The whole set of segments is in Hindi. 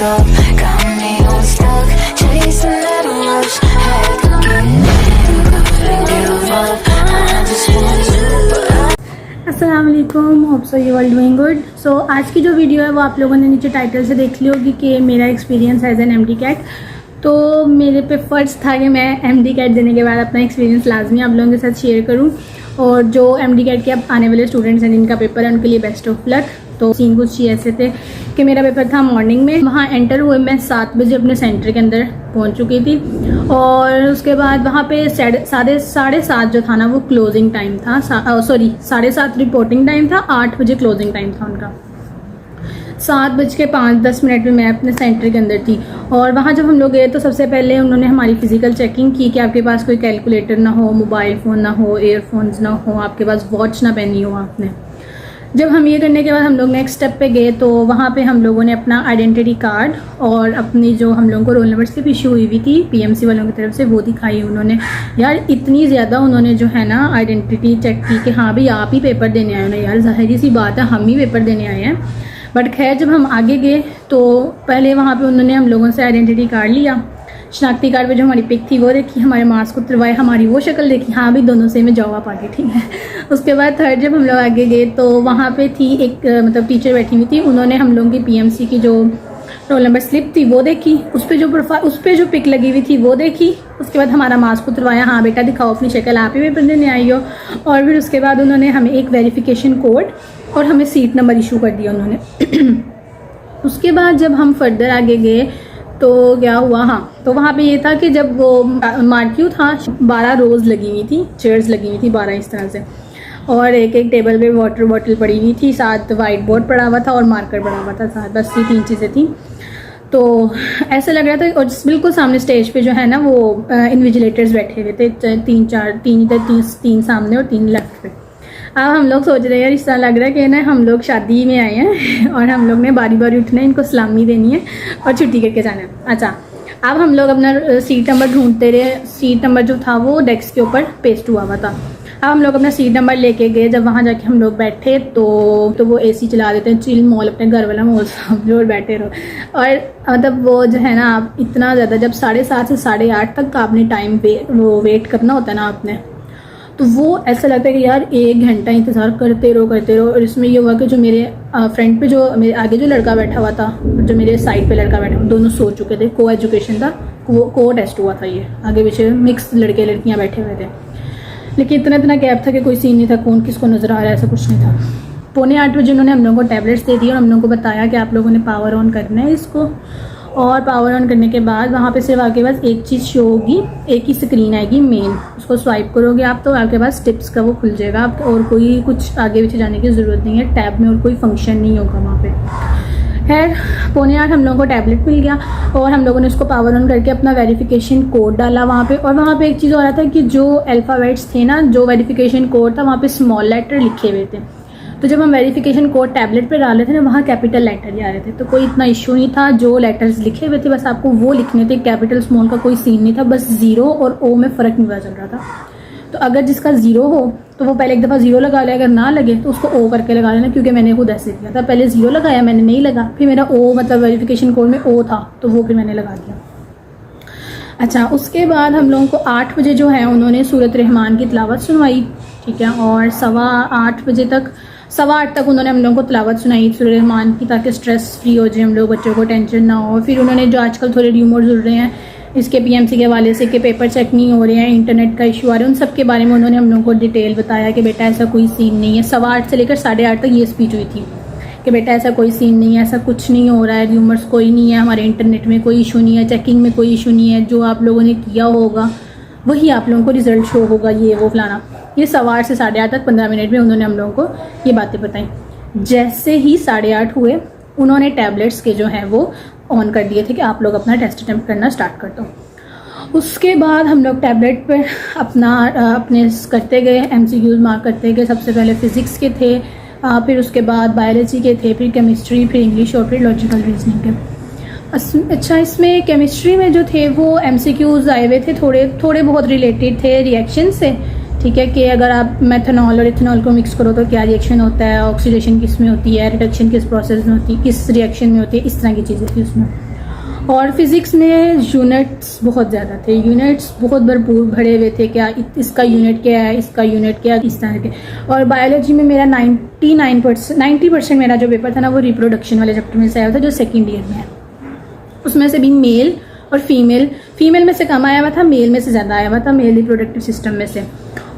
up, got me all stuck, chasing that rush. Had to give up, I just want you, but अस्सलाम वालेकुम, hope so you are doing good. So आज की जो वीडियो है वो आप लोगों ने नीचे टाइटल से देख ली होगी कि मेरा experience as an MDCAT. तो मेरे पे फ़र्ज़ था कि मैं एमडी कैट देने के बाद अपना एक्सपीरियंस लाजमी आप लोगों के साथ शेयर करूं, और जो एमडी कैट के अब आने वाले स्टूडेंट्स हैं जिनका पेपर है उनके लिए बेस्ट ऑफ लक। तो सीन कुछ ही ऐसे थे कि मेरा पेपर था मॉर्निंग में, वहाँ एंटर हुए मैं 7 बजे अपने सेंटर के अंदर पहुँच चुकी थी, और उसके बाद वहाँ पे साढ़े 7:30 जो था ना वो क्लोजिंग टाइम था, सॉरी 7:30 रिपोर्टिंग टाइम था, 8 बजे क्लोजिंग टाइम था उनका। 7:05-10 में मैं अपने सेंटर के अंदर थी, और वहाँ जब हम लोग गए तो सबसे पहले उन्होंने हमारी फिजिकल चेकिंग की कि आपके पास कोई कैलकुलेटर ना हो, मोबाइल फ़ोन ना हो, एयरफोन्स ना हो, आपके पास वॉच ना पहनी हो आपने। जब हम ये करने के बाद हम लोग नेक्स्ट स्टेप पे गए तो वहाँ पे हम लोगों ने अपना आइडेंटिटी कार्ड और अपनी जो हम लोगों को रोल नंबर स्लिप इशू हुई थी पीएमसी वालों की तरफ से वो दिखाई उन्होंने। यार इतनी ज़्यादा उन्होंने जो है ना आइडेंटिटी चेक की कि हाँ भाई आप ही पेपर देने आए हो ना, यार ज़ाहिर सी बात है हम ही पेपर देने आए हैं। बट खैर जब हम आगे गए तो पहले वहाँ पर उन्होंने हम लोगों से आइडेंटिटी कार्ड लिया, शनाख्ती कार्ड पे जो हमारी पिक थी वो देखी, हमारे मास्क उतरवाए, हमारी वो शक्ल देखी, हाँ भी दोनों से में जाओ आप आगे, ठीक है। उसके बाद थर्ड जब हम लोग आगे गए तो वहाँ पे थी एक मतलब टीचर बैठी हुई थी, उन्होंने हम लोगों की पीएमसी की जो रोल नंबर स्लिप थी वो देखी, उस पर जो पिक लगी हुई थी वो देखी। उसके बाद हमारा मास्क उतरवाया, हाँ बेटा दिखाओ अपनी शक्ल, आप ही पेपर देने आई हो। और फिर उसके बाद उन्होंने हमें एक वेरिफिकेशन कोड और हमें सीट नंबर इशू कर दिया उन्होंने। उसके बाद जब हम फर्दर आगे गए तो क्या हुआ, हाँ तो वहाँ पे ये था कि जब वो मार्क्यू था 12 रोज़ लगी हुई थी, चेयर्स लगी हुई थी 12 इस तरह से, और एक एक टेबल पे वाटर बॉटल पड़ी हुई थी, साथ वाइट बोर्ड पड़ा हुआ था और मार्कर पड़ा हुआ था साथ, बस ये 3 चीज़ें थी। तो ऐसा लग रहा था, और बिल्कुल सामने स्टेज पे जो है ना वो इन्विजिलेटर्स बैठे हुए थे, 3 सामने और 3 लेफ्ट पे। अब हम लोग सोच रहे हैं यार इस तरह लग रहा है कि ना हम लोग शादी में आए हैं और हम लोग ने बारी बारी उठना है, इनको सलामी देनी है और छुट्टी करके जाना है। अच्छा अब हम लोग अपना सीट नंबर ढूंढते रहे, सीट नंबर जो था वो डेस्क के ऊपर पेस्ट हुआ था। अब हम लोग अपना सीट नंबर लेके गए, जब वहाँ जाके हम लोग बैठे तो वो एसी चला देते हैं, चिल मॉल अपने घर वाला मॉल समझो और बैठे रहो। और मतलब वो जो है ना आप इतना ज़्यादा जब 7:30 से 8:30 तक का आपने टाइम वेट करना होता है ना आपने, तो वो ऐसा लगता है कि यार 1 घंटा इंतज़ार करते रहो। और इसमें ये हुआ कि जो मेरे फ्रंट पे जो मेरे आगे जो लड़का बैठा हुआ था, जो मेरे साइड पे लड़का बैठा हुआ, दोनों सो चुके थे, को एजुकेशन था, को टेस्ट हुआ था, ये आगे पीछे मिक्स लड़के लड़कियां बैठे हुए थे। लेकिन इतना गैप था कि कोई सीन नहीं था, कौन किसको नज़र आ रहा है ऐसा कुछ नहीं था। 7:45 बजे उन्होंने हम लोगों को टैबलेट्स दे दिए और हम लोगों को बताया कि आप लोगों ने पावर ऑन करना है इसको, और पावर ऑन करने के बाद वहाँ पे सिर्फ आपके पास एक चीज़ शो होगी, एक ही स्क्रीन आएगी मेन, उसको स्वाइप करोगे आप तो आपके पास टिप्स का वो खुल जाएगा, आप और कोई कुछ आगे पीछे जाने की ज़रूरत नहीं है, टैब में और कोई फंक्शन नहीं होगा वहाँ पे। खैर 7:45 हम लोगों को टैबलेट मिल गया और हम लोगों ने उसको पावर ऑन करके अपना वेरिफिकेशन कोड डाला वहाँ पे। और वहाँ पे एक चीज़ हो रहा था कि जो अल्फ़ाबेट्स थे ना, जो वेरिफिकेशन कोड था वहाँ पे स्मॉल लेटर लिखे हुए थे, तो जब हम वेरिफिकेशन कोड टैबलेट पे डाले थे ना वहाँ कैपिटल लेटर ही आ रहे थे, तो कोई इतना इशू नहीं था। जो लेटर्स लिखे हुए थे बस आपको वो लिखने थे, कैपिटल स्मॉल का कोई सीन नहीं था, बस 0 और O में फ़र्क नहीं पता चल रहा था। तो अगर जिसका 0 हो तो वो पहले एक दफ़ा 0 लगा ले, अगर ना लगे तो उसको O करके लगा लेना, क्योंकि मैंने खुद ऐसे किया था, पहले 0 लगाया मैंने, नहीं लगा, फिर मेरा O मतलब वेरिफिकेशन कोड में O था तो वो फिर मैंने लगा दिया। अच्छा उसके बाद हम लोगों को 8 बजे जो है उन्होंने सूरत रहमान की तिलावत सुनवाई, ठीक है, और 8:15 तक उन्होंने हम लोगों को तिलावत सुनाई सूरत रहमान की, ताकि स्ट्रेस फ्री हो जाए हम लोग, बच्चों को टेंशन ना हो। फिर उन्होंने जो आजकल थोड़े र्यूमर्स उड़ रहे हैं इसके पीएमसी के हवाले से कि पेपर चेक नहीं हो रहे हैं, इंटरनेट का इशू आ रहा है, उन सब के बारे में उन्होंने हम लोगों को डिटेल बताया कि बेटा ऐसा कोई सीन नहीं है। 8:15 से लेकर 8:30 तक ये स्पीच हुई थी कि बेटा ऐसा कोई सीन नहीं है, ऐसा कुछ नहीं हो रहा है, र्यूमर्स कोई नहीं है, हमारे इंटरनेट में कोई इशू नहीं है, चेकिंग में कोई इशू नहीं है, जो आप लोगों ने किया होगा वही आप लोगों को रिजल्ट शो होगा, ये वो फलाना। ये 8:15 से 8:30 तक 15 मिनट में उन्होंने हम लोगों को ये बातें बताई। जैसे ही 8:30 हुए उन्होंने टैबलेट्स के जो हैं वो ऑन कर दिए थे कि आप लोग अपना टेस्ट अटेम्प्ट करना स्टार्ट कर दो। उसके बाद हम लोग टैबलेट पर अपने करते गए, MCQs मार्क करते गए। सबसे पहले फ़िज़िक्स के थे, फिर उसके बाद बायोलॉजी के थे, फिर केमिस्ट्री, फिर इंग्लिश और फिर लॉजिकल रीजनिंग के। अच्छा इसमें केमिस्ट्री में जो थे वो MCQs आए हुए थे, थोड़े बहुत रिलेटेड थे रिएक्शन से, ठीक है, कि अगर आप मेथनॉल और इथेनॉल को मिक्स करो तो क्या रिएक्शन होता है, ऑक्सीडेशन किस में होती है, रिडक्शन किस प्रोसेस में होती है, किस रिएक्शन में होती है, इस तरह की चीज़ें थी उसमें। और फिज़िक्स में यूनिट्स बहुत ज़्यादा थे, यूनिट्स बहुत भरपूर भरे हुए थे, क्या इसका यूनिट क्या है, इसका यूनिट क्या है, इस तरह के। और बायोलॉजी में मेरा 90% मेरा जो पेपर था ना वो रिप्रोडक्शन वाले चैप्टर में से आया था, जो सेकेंड ईयर में है। उसमें से भी मेल और फीमेल में से कम आया हुआ था, मेल में से ज़्यादा आया हुआ था, मेल रिप्रोडक्टिव सिस्टम में से।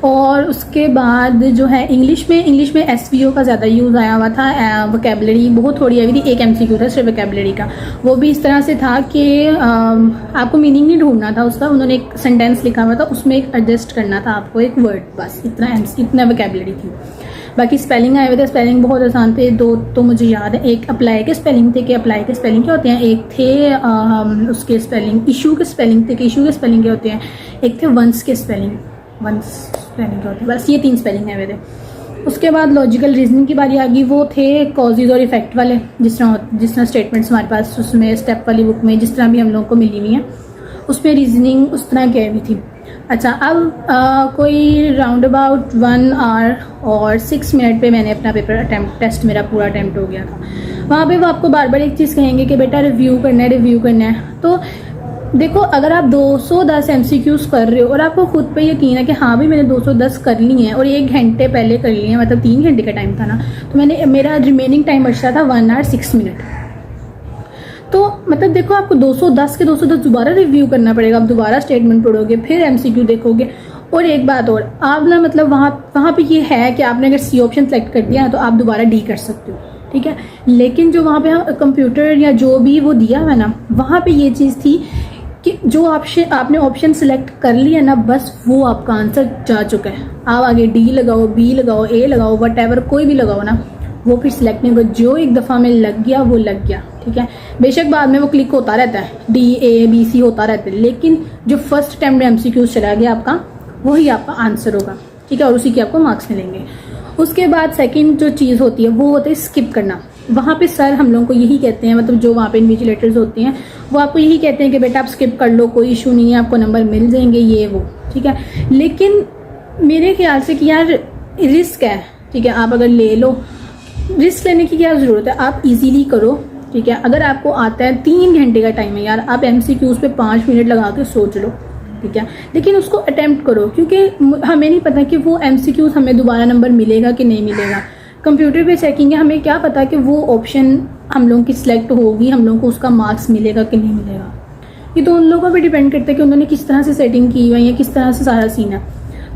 और उसके बाद जो है इंग्लिश में एसवीओ का ज़्यादा यूज़ आया हुआ था, वोकेबलरी बहुत थोड़ी आई हुई थी, एक एमसीक्यू था सिर्फ वोकेबलरी का। वो भी इस तरह से था कि आपको मीनिंग नहीं ढूंढना था उसका, उन्होंने एक सेंटेंस लिखा हुआ था, उसमें एक एडजस्ट करना था आपको एक वर्ड, बस इतना वोकेबलरी थी। बाकी स्पेलिंग आए हुए थे, स्पेलिंग बहुत आसान थे, 2 तो मुझे याद है। एक अप्लाई के स्पेलिंग थे, कि अप्लाई के स्पेलिंग क्या होते हैं, एक थे उसके स्पेलिंग, इशू के स्पेलिंग थे कि इशू के स्पेलिंग क्या होते हैं, एक थे वंस के स्पेलिंग क्या होते हैं, बस ये 3 स्पेलिंग आए हुए थे। उसके बाद लॉजिकल रीजनिंग की बारी आ गई, वो थे कॉजेज और इफेक्ट वाले, जिस तरह स्टेटमेंट्स हमारे पास उसमें स्टेप वाली बुक में जिस तरह भी हम लोगों को मिली हुई है, उसमें रीजनिंग उस तरह की आई हुई थी। अच्छा, अब कोई राउंड अबाउट 1 आवर और 6 मिनट पे मैंने अपना पेपर टेस्ट मेरा पूरा अटैम्प्ट हो गया था। वहाँ पे वो आपको बार बार एक चीज़ कहेंगे कि बेटा रिव्यू करना है। तो देखो, अगर आप 210 MCQs कर रहे हो और आपको खुद पे यकीन है कि हाँ भाई मैंने 210 कर ली हैं और 1 घंटे पहले कर लिए हैं, मतलब 3 घंटे का टाइम था ना, तो मेरा रिमेनिंग टाइम बचता था 1 आवर 6 मिनट। तो मतलब देखो, आपको 210 के 210 दोबारा रिव्यू करना पड़ेगा, आप दोबारा स्टेटमेंट पढ़ोगे, फिर एमसीक्यू देखोगे। और एक बात और, आप ना मतलब वहाँ पे ये है कि आपने अगर सी ऑप्शन सेलेक्ट कर दिया तो आप दोबारा डी कर सकते हो, ठीक है। लेकिन जो वहाँ पे कंप्यूटर या जो भी वो दिया हुआ ना, वहाँ पे ये चीज़ थी कि जो आपने ऑप्शन सेलेक्ट कर लिया ना, बस वो आपका आंसर जा चुका है। आप आगे डी लगाओ, बी लगाओ, ए लगाओ, वट कोई भी लगाओ ना, वो फिर सिलेक्ट नहीं होगा। जो एक दफ़ा में लग गया वो लग गया, ठीक है। बेशक बाद में वो क्लिक होता रहता है, DABC होता रहता है, लेकिन जो फर्स्ट अटेम्प्ट में MCQ चला गया आपका, वही आपका आंसर होगा, ठीक है, और उसी के आपको मार्क्स मिलेंगे। उसके बाद सेकंड जो चीज़ होती है वो होता है स्किप करना। वहाँ पे सर हम लोगों को यही कहते हैं, मतलब जो वहाँ पे इन्विजिलेटर्स होते हैं वो आपको यही कहते हैं कि बेटा आप स्किप कर लो, कोई इशू नहीं है, आपको नंबर मिल जाएंगे, ये वो, ठीक है। लेकिन मेरे ख्याल से कि यार रिस्क है, ठीक है, आप अगर ले लो, रिस्क लेने की क्या ज़रूरत है, आप इजीली करो, ठीक है। अगर आपको आता है 3 घंटे का टाइम है यार, आप MCQs पे 5 मिनट लगा के सोच लो, ठीक है, लेकिन उसको अटेम्प्ट करो, क्योंकि हमें नहीं पता कि वो MCQs हमें दोबारा नंबर मिलेगा कि नहीं मिलेगा। कंप्यूटर पे चेकिंग है, हमें क्या पता कि वो ऑप्शन हम लोगों की सिलेक्ट होगी, हम लोगों को उसका मार्क्स मिलेगा कि नहीं मिलेगा। ये तो उन लोगों पर डिपेंड करता है कि उन्होंने किस तरह से सेटिंग की हुई है, किस तरह से सारा सीन है।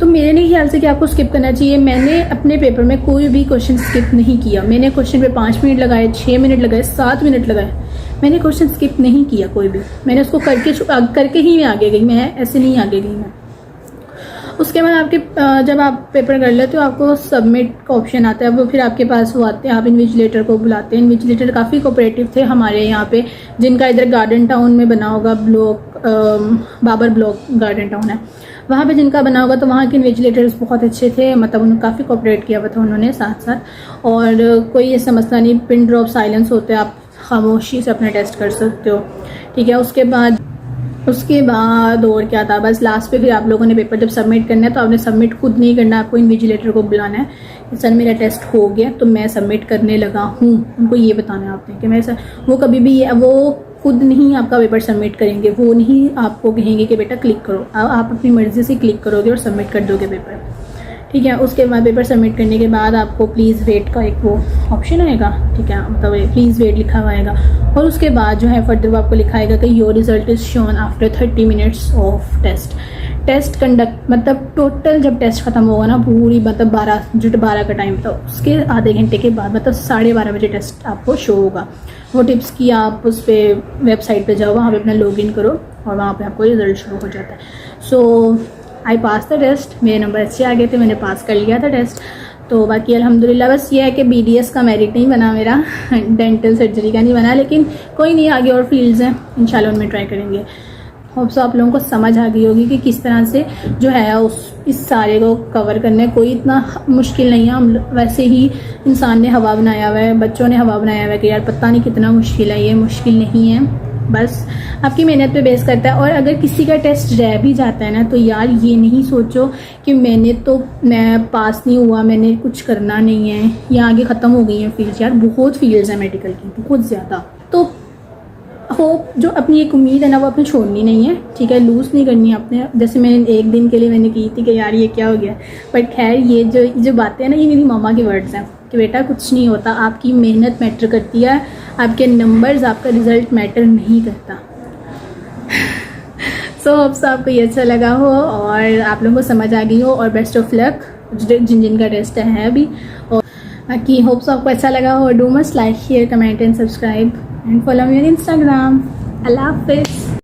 तो मेरे नहीं ख्याल से कि आपको स्किप करना चाहिए। मैंने अपने पेपर में कोई भी क्वेश्चन स्किप नहीं किया। मैंने क्वेश्चन पे 5 मिनट लगाए, 6 मिनट लगाए, 7 मिनट लगाए, मैंने क्वेश्चन स्किप नहीं किया कोई भी। मैंने उसको करके ही मैं आगे गई, मैं ऐसे नहीं आगे गई मैं। उसके बाद आपके जब आप पेपर कर लेते हो आपको सबमिट का ऑप्शन आता है, वो फिर आपके पास वो आते हैं, आप इन्विजिलेटर को बुलाते हैं। इन्विजिलेटर काफ़ी कोऑपरेटिव थे हमारे यहाँ पे, जिनका इधर गार्डन टाउन में बना होगा block, Babar block garden town है, वहाँ पे जिनका बना होगा, तो वहाँ के इन्विजिलेटर्स बहुत अच्छे थे, मतलब उन्होंने काफ़ी कोऑपरेट किया हुआ था उन्होंने साथ साथ। और कोई ऐसा मसला नहीं, पिन ड्रॉप साइलेंस होते हैं, आप खामोशी से अपना टेस्ट कर सकते हो, ठीक है। उसके बाद और क्या था, बस लास्ट पे फिर आप लोगों ने पेपर जब सबमिट करना है तो आपने सबमिट खुद नहीं करना, आपको इन्विजिलेटर को बुलाना है। सर मेरा टेस्ट हो गया तो मैं सबमिट करने लगा हूँ, उनको ये बताना है आपने कि मैं सर, वो कभी भी वो खुद नहीं आपका पेपर सबमिट करेंगे, वो नहीं आपको कहेंगे कि बेटा क्लिक करो, आप अपनी मर्ज़ी से क्लिक करोगे और सबमिट कर दोगे पेपर, ठीक है। उसके बाद पेपर सबमिट करने के बाद आपको प्लीज़ वेट का एक वो ऑप्शन आएगा, ठीक है, मतलब प्लीज़ वेट लिखा हुआ आएगा। और उसके बाद जो है फर्दर वो आपको लिखाएगा कि your result is shown after 30 minutes of test conduct, मतलब टोटल जब टेस्ट खत्म होगा ना पूरी, मतलब 12 का टाइम था, उसके आधे घंटे के बाद मतलब 12:30 बजे टेस्ट आपको शो होगा। वो टिप्स की आप उस पर वेबसाइट पे जाओ, वहाँ पे अपना लॉगिन करो और वहाँ पे आपको रिजल्ट शो हो जाता है। सो आई पास द टेस्ट, मेरे नंबर अच्छे आ गए थे, मैंने पास कर लिया था टेस्ट। तो बाकी अल्हम्दुलिल्लाह, बस ये है कि BDS का मेरिट नहीं बना मेरा, डेंटल सर्जरी का नहीं बना, लेकिन कोई नहीं, आगे और फील्ड्स हैं इंशाल्लाह उनमें ट्राई करेंगे। होप सो आप लोगों को समझ आ गई होगी कि किस तरह से जो है इस सारे को कवर करना है, कोई इतना मुश्किल नहीं है। हम वैसे ही इंसान ने हवा बनाया हुआ है, बच्चों ने हवा बनाया हुआ है कि यार पता नहीं कितना मुश्किल है, ये मुश्किल नहीं है, बस आपकी मेहनत पे बेस करता है। और अगर किसी का टेस्ट रह भी जाता है ना, तो यार ये नहीं सोचो कि मैं पास नहीं हुआ, मैंने कुछ करना नहीं है, या आगे ख़त्म हो गई है फील्ड। यार बहुत फील्ड्स हैं मेडिकल की, बहुत ज़्यादा। तो होप, जो अपनी एक उम्मीद है ना वो अपनी छोड़नी नहीं है, ठीक है, लूज़ नहीं करनी है आपने। जैसे मैं एक दिन के लिए मैंने की थी कि यार ये क्या हो गया, बट खैर ये जो बातें हैं ना, ये मेरी मामा के वर्ड्स हैं कि बेटा कुछ नहीं होता, आपकी मेहनत मैटर करती है, आपके नंबर्स, आपका रिज़ल्ट मैटर नहीं करता। सो होप्स आपको ये अच्छा लगा हो और आप लोगों को समझ आ गई हो, और बेस्ट ऑफ लक जिन का टेस्ट है अभी। और बाकी होप्स आपको अच्छा लगा हो। Do must like, share, comment and subscribe and follow me on Instagram. अल्लाह हाफिज़।